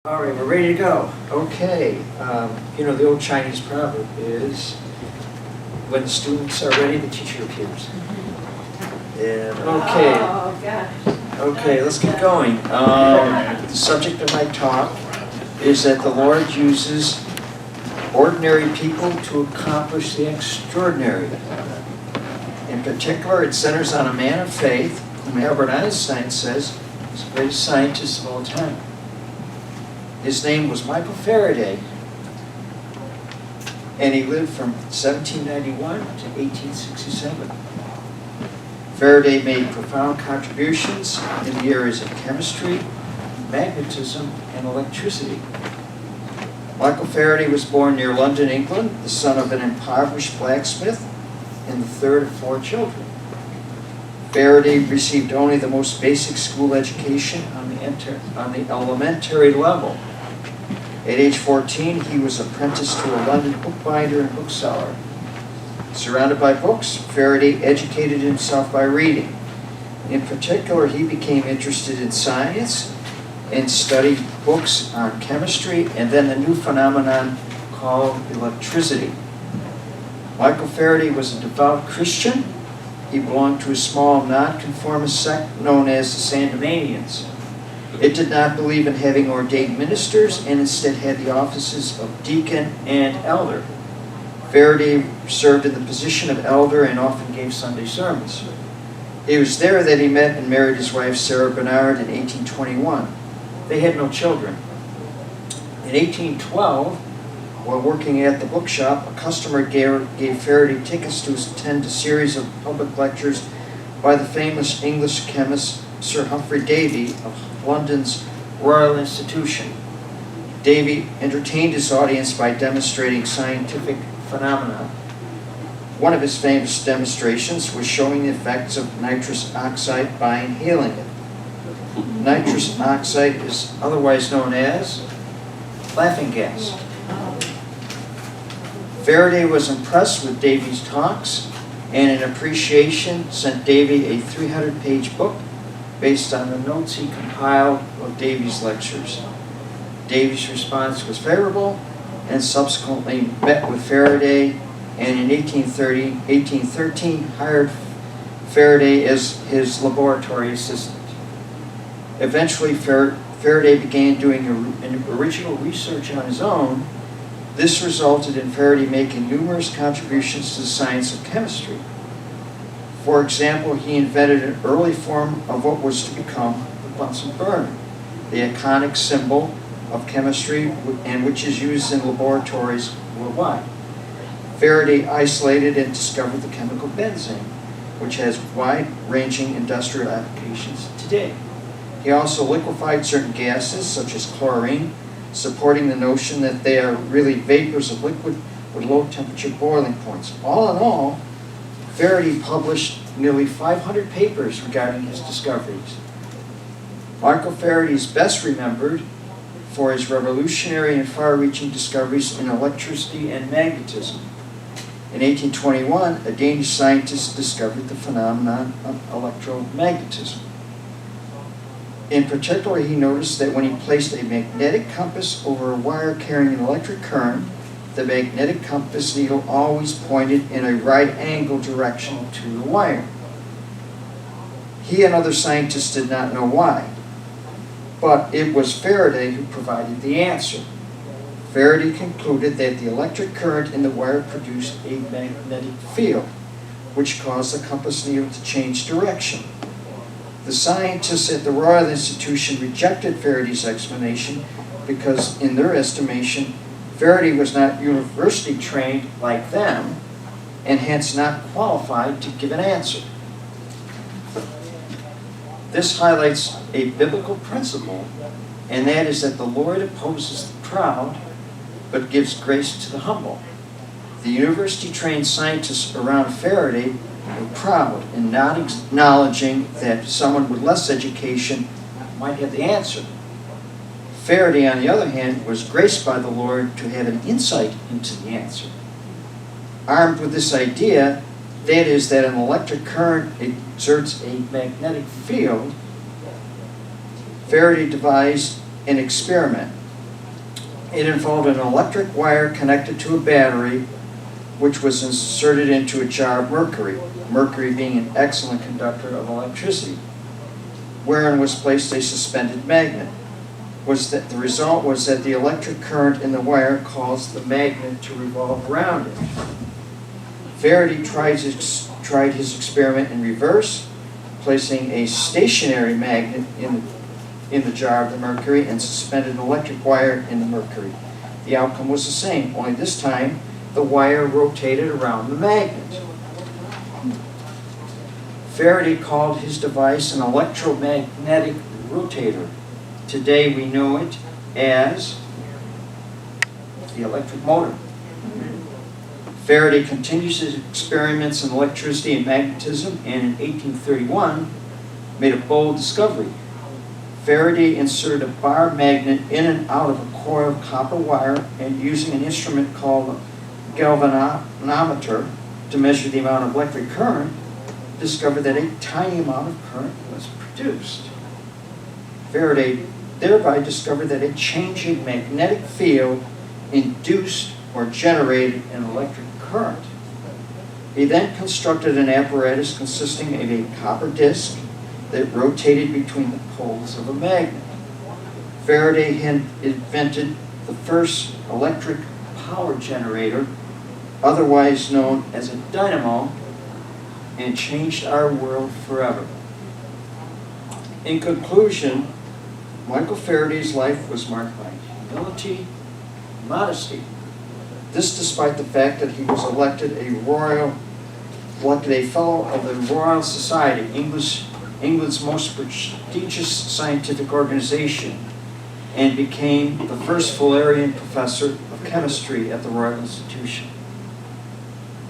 All right, we're ready to go. Okay, the old Chinese proverb is, when the students are ready, the teacher appears. And Oh, gosh. okay, let's get going. The subject of my talk is that the Lord uses ordinary people to accomplish the extraordinary. In particular, it centers on a man of faith, whom Albert Einstein says is the greatest scientist of all time. His name was Michael Faraday, and he lived from 1791 to 1867. Faraday made profound contributions in the areas of chemistry, magnetism, and electricity. Michael Faraday was born near London, England, the son of an impoverished blacksmith and the third of 4 children. Faraday received only the most basic school education on the elementary level. At age 14, he was apprenticed to a London bookbinder and bookseller. Surrounded by books, Faraday educated himself by reading. In particular, he became interested in science and studied books on chemistry and then the new phenomenon called electricity. Michael Faraday was a devout Christian. He belonged to a small nonconformist sect known as the Sandemanians. It did not believe in having ordained ministers and instead had the offices of deacon and elder. Faraday served in the position of elder and often gave Sunday sermons. It was there that he met and married his wife Sarah Bernard in 1821. They had no children. In 1812, while working at the bookshop, a customer gave Faraday tickets to attend a series of public lectures by the famous English chemist Sir Humphry Davy of London's Royal Institution. Davy entertained his audience by demonstrating scientific phenomena. One of his famous demonstrations was showing the effects of nitrous oxide by inhaling it. Nitrous oxide is otherwise known as laughing gas. Faraday was impressed with Davy's talks and in appreciation sent Davy a 300-page book based on the notes he compiled of Davy's lectures. Davy's response was favorable and subsequently met with Faraday and in 1813 hired Faraday as his laboratory assistant. Eventually, Faraday began doing original research on his own. This resulted in Faraday making numerous contributions to the science of chemistry. For example, he invented an early form of what was to become the Bunsen burner, the iconic symbol of chemistry and which is used in laboratories worldwide. Faraday isolated and discovered the chemical benzene, which has wide-ranging industrial applications today. He also liquefied certain gases, such as chlorine, supporting the notion that they are really vapors of liquid with low-temperature boiling points. All in all, Faraday published nearly 500 papers regarding his discoveries. Michael Faraday is best remembered for his revolutionary and far-reaching discoveries in electricity and magnetism. In 1821, a Danish scientist discovered the phenomenon of electromagnetism. In particular, he noticed that when he placed a magnetic compass over a wire carrying an electric current, the magnetic compass needle always pointed in a right angle direction to the wire. He and other scientists did not know why, but it was Faraday who provided the answer. Faraday concluded that the electric current in the wire produced a magnetic field, which caused the compass needle to change direction. The scientists at the Royal Institution rejected Faraday's explanation because, in their estimation, Faraday was not university trained like them and hence not qualified to give an answer. This highlights a biblical principle, and that is that the Lord opposes the proud but gives grace to the humble. The university-trained scientists around Faraday were proud in not acknowledging that someone with less education might have the answer. Faraday, on the other hand, was graced by the Lord to have an insight into the answer. Armed with this idea, that is, that an electric current exerts a magnetic field, Faraday devised an experiment It involved an electric wire connected to a battery, which was inserted into a jar of mercury, mercury being an excellent conductor of electricity, wherein was placed a suspended magnet. The result was that the electric current in the wire caused the magnet to revolve around it. Faraday tried his experiment in reverse, placing a stationary magnet in the jar of the mercury and suspended an electric wire in the mercury. The outcome was the same, only this time the wire rotated around the magnet. Faraday called his device an electromagnetic rotator. Today we know it as the electric motor. Faraday continues his experiments in electricity and magnetism, and in 1831 made a bold discovery. Faraday inserted a bar magnet in and out of a coil of copper wire, and using an instrument called a galvanometer to measure the amount of electric current, discovered that a tiny amount of current was produced. Faraday thereby discovered that a changing magnetic field induced or generated an electric current. He then constructed an apparatus consisting of a copper disc that rotated between the poles of a magnet. Faraday invented the first electric power generator, otherwise known as a dynamo, and changed our world forever. In conclusion, Michael Faraday's life was marked by humility, modesty. This despite the fact that he was elected a fellow of the Royal Society, England's most prestigious scientific organization, and became the first Fullerian professor of chemistry at the Royal Institution.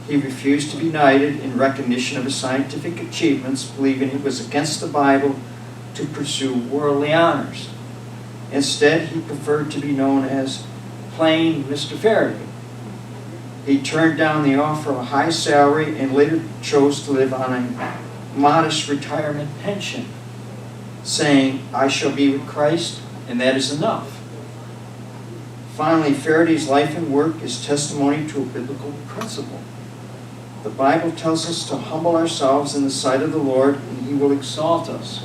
He refused to be knighted in recognition of his scientific achievements, believing it was against the Bible to pursue worldly honors. Instead, he preferred to be known as plain Mr. Faraday. He turned down the offer of a high salary and later chose to live on a modest retirement pension, saying, "I shall be with Christ, and that is enough." Finally, Faraday's life and work is testimony to a biblical principle. The Bible tells us to humble ourselves in the sight of the Lord, and He will exalt us.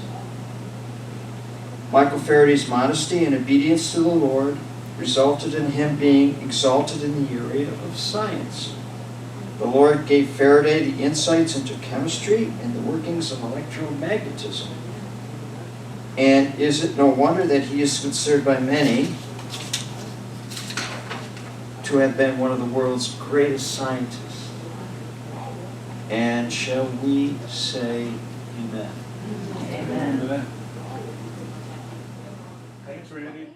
Michael Faraday's modesty and obedience to the Lord resulted in him being exalted in the area of science. The Lord gave Faraday the insights into chemistry and the workings of electromagnetism. And is it no wonder that he is considered by many to have been one of the world's greatest scientists? And shall we say amen? Amen. Thanks, Randy.